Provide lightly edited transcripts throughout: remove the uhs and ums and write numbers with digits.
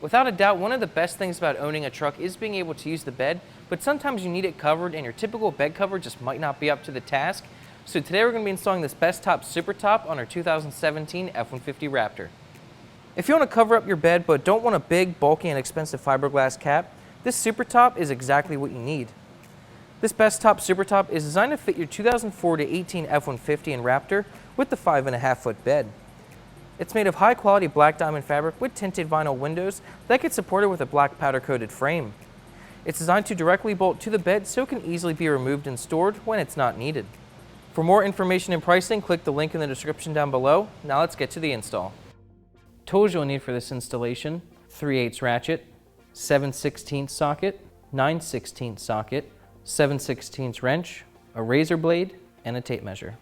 Without a doubt, one of the best things about owning a truck is being able to use the bed, but sometimes you need it covered and your typical bed cover just might not be up to the task. So today we're going to be installing this Bestop Supertop on our 2017 F-150 Raptor. If you want to cover up your bed but don't want a big, bulky, and expensive fiberglass cap, this Supertop is exactly what you need. This Bestop Supertop is designed to fit your 2004 to 18 F-150 and Raptor with the 5.5-foot bed. It's made of high-quality black diamond fabric with tinted vinyl windows that get supported with a black powder-coated frame. It's designed to directly bolt to the bed so it can easily be removed and stored when it's not needed. For more information and pricing, click the link in the description down below. Now let's get to the install. Tools you'll need for this installation: 3/8 ratchet, 7/16 socket, 9/16 socket, 7/16 wrench, a razor blade, and a tape measure.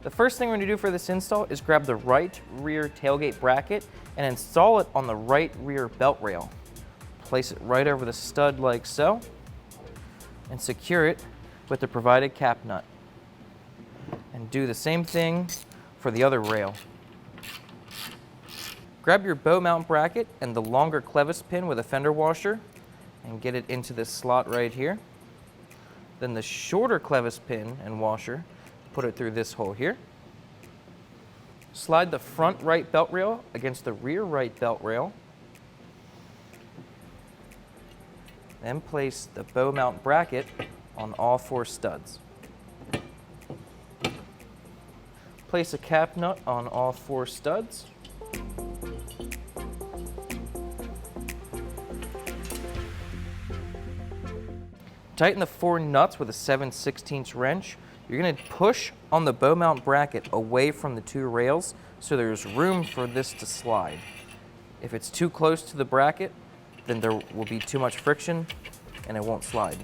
The first thing we're going to do for this install is grab the right rear tailgate bracket and install it on the right rear belt rail. Place it right over the stud like so, and secure it with the provided cap nut. And do the same thing for the other rail. Grab your bow mount bracket and the longer clevis pin with a fender washer and get it into this slot right here. Then the shorter clevis pin and washer, put it through this hole here. Slide the front right belt rail against the rear right belt rail. Then place the bow mount bracket on all 4 studs. Place a cap nut on all 4 studs. Tighten the 4 nuts with a 7/16 wrench. You're going to push on the bow mount bracket away from the 2 rails so there's room for this to slide. If it's too close to the bracket, then there will be too much friction and it won't slide.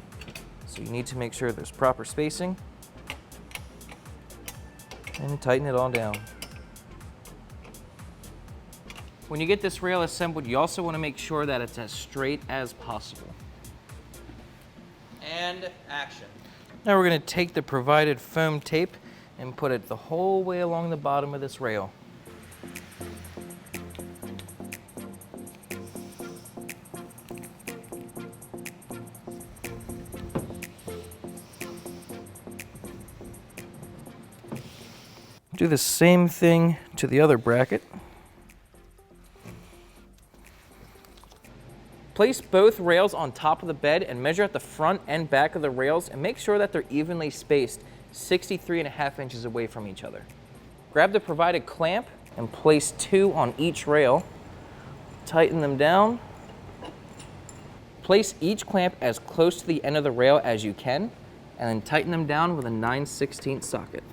So you need to make sure there's proper spacing and tighten it all down. When you get this rail assembled, you also want to make sure that it's as straight as possible. And action. Now we're going to take the provided foam tape and put it the whole way along the bottom of this rail. Do the same thing to the other bracket. Place both rails on top of the bed and measure at the front and back of the rails and make sure that they're evenly spaced 63.5 inches away from each other. Grab the provided clamp and place 2 on each rail. Tighten them down. Place each clamp as close to the end of the rail as you can and then tighten them down with a 9/16 socket.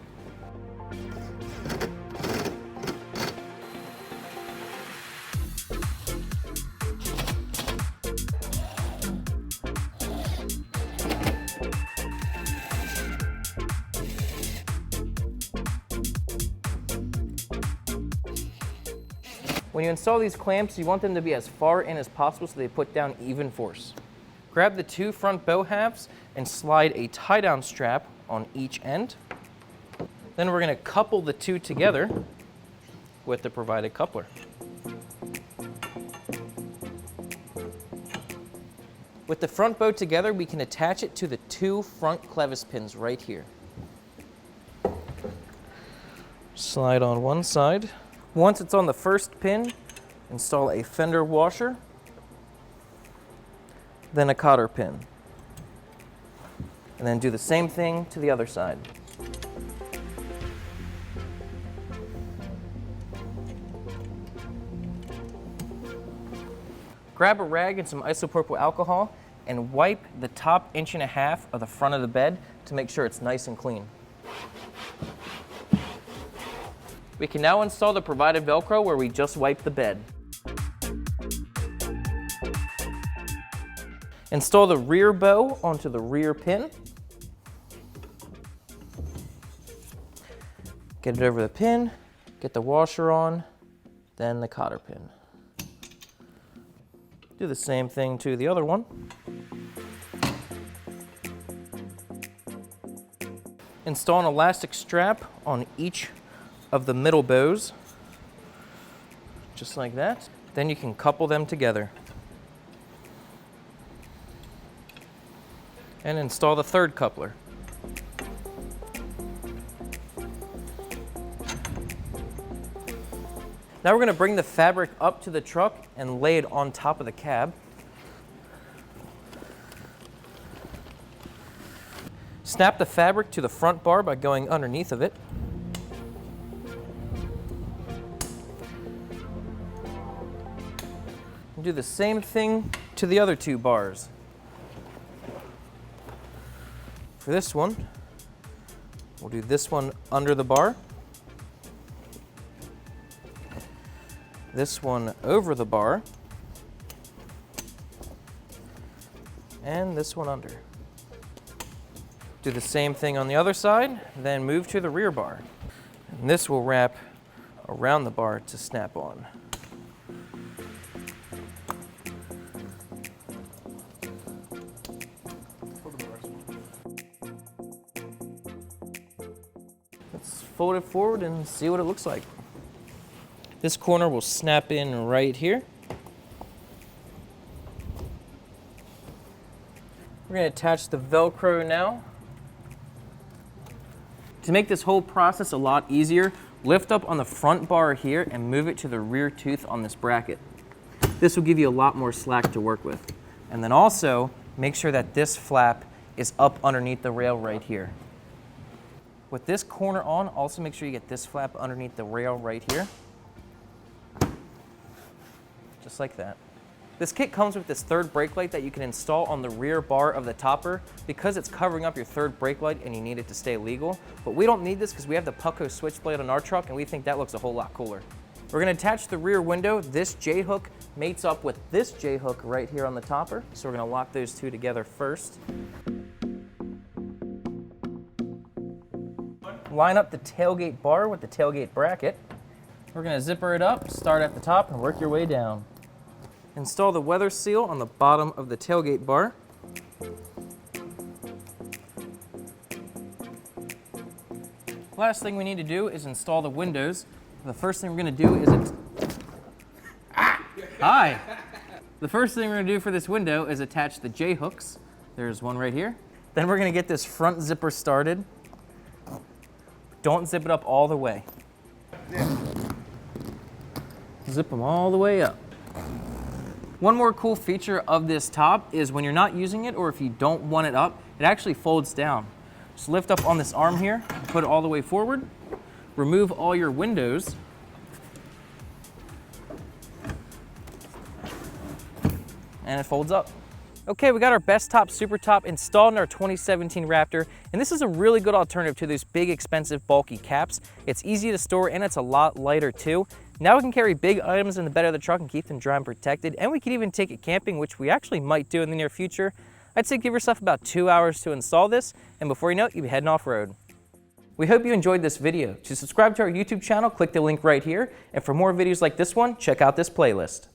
When you install these clamps, you want them to be as far in as possible so they put down even force. Grab the 2 front bow halves and slide a tie-down strap on each end. Then we're going to couple the 2 together with the provided coupler. With the front bow together, we can attach it to the 2 front clevis pins right here. Slide on one side. Once it's on the first pin, install a fender washer, then a cotter pin. And then do the same thing to the other side. Grab a rag and some isopropyl alcohol and wipe the top 1.5 inches of the front of the bed to make sure it's nice and clean. We can now install the provided Velcro where we just wiped the bed. Install the rear bow onto the rear pin. Get it over the pin, get the washer on, then the cotter pin. Do the same thing to the other one. Install an elastic strap on each of the middle bows, just like that. Then you can couple them together. And install the third coupler. Now we're going to bring the fabric up to the truck and lay it on top of the cab. Snap the fabric to the front bar by going underneath of it. And do the same thing to the other two bars. For this one, we'll do this one under the bar, this one over the bar, and this one under. Do the same thing on the other side, then move to the rear bar. And this will wrap around the bar to snap on. Let's fold it forward and see what it looks like. This corner will snap in right here. We're going to attach the Velcro now. To make this whole process a lot easier, lift up on the front bar here and move it to the rear tooth on this bracket. This will give you a lot more slack to work with. And then also, make sure that this flap is up underneath the rail right here. With this corner on, also make sure you get this flap underneath the rail right here. Just like that. This kit comes with this third brake light that you can install on the rear bar of the topper because it's covering up your third brake light and you need it to stay legal. But we don't need this because we have the Pucko switchblade on our truck and we think that looks a whole lot cooler. We're going to attach the rear window. This J-hook mates up with this J-hook right here on the topper. So we're going to lock those two together first. Line up the tailgate bar with the tailgate bracket. We're going to zipper it up, start at the top and work your way down. Install the weather seal on the bottom of the tailgate bar. Last thing we need to do is install the windows. The first thing we're going to do is Hi! The first thing we're going to do for this window is attach the J-hooks. There's one right here. Then we're going to get this front zipper started. Don't zip it up all the way. Zip them all the way up. One more cool feature of this top is when you're not using it or if you don't want it up, it actually folds down. Just lift up on this arm here, put it all the way forward, remove all your windows, and it folds up. Okay, we got our Bestop Supertop installed in our 2017 Raptor, and this is a really good alternative to those big, expensive, bulky caps. It's easy to store and it's a lot lighter too. Now we can carry big items in the bed of the truck and keep them dry and protected, and we can even take it camping, which we actually might do in the near future. I'd say give yourself about 2 hours to install this, and before you know it, you'll be heading off-road. We hope you enjoyed this video. To subscribe to our YouTube channel, click the link right here, and for more videos like this one, check out this playlist.